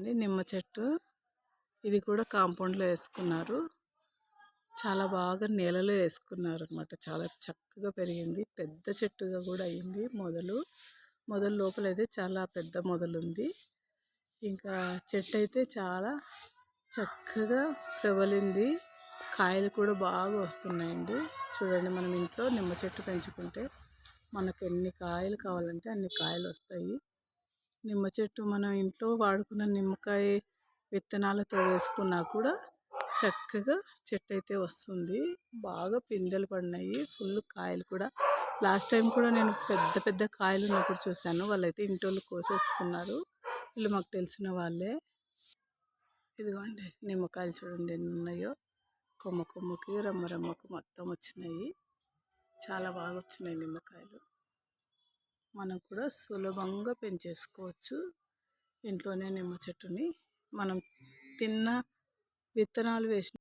చూడండి నిమ్మ చెట్టు. ఇది కూడా కాంపౌండ్లో వేసుకున్నారు. చాలా బాగా నేలలో వేసుకున్నారు అనమాట. చాలా చక్కగా పెరిగింది. పెద్ద చెట్టుగా కూడా అయింది. మొదలు లోపలైతే చాలా పెద్ద మొదలు ఉంది. ఇంకా చెట్టు అయితే చాలా చక్కగా ప్రబలింది. కాయలు కూడా బాగా వస్తున్నాయండి. చూడండి, మనం ఇంట్లో నిమ్మ చెట్టు పెంచుకుంటే మనకు ఎన్ని కాయలు కావాలంటే అన్ని కాయలు వస్తాయి. నిమ్మ చెట్టు మనం ఇంట్లో వాడుకున్న నిమ్మకాయ విత్తనాలతో వేసుకున్నా కూడా చక్కగా చెట్టు అయితే వస్తుంది. బాగా పిందెలు పడినాయి, ఫుల్ కాయలు కూడా. లాస్ట్ టైం కూడా నేను పెద్ద పెద్ద కాయలు ఉన్నప్పుడు చూశాను. వాళ్ళైతే ఇంటోళ్ళు కోసేసుకున్నారు. వీళ్ళు మాకు తెలిసిన వాళ్ళే. ఇదిగోండి నిమ్మకాయలు చూడండి ఎన్ని ఉన్నాయో. కొమ్మకి రమ్మకు మొత్తం వచ్చినాయి. చాలా బాగా వచ్చినాయి నిమ్మకాయలు. మనం కూడా సులభంగా పెంచేసుకోవచ్చు ఇంట్లోనే నిమ్మ చెట్టుని. మనం తిన్న విత్తనాలు వేసిన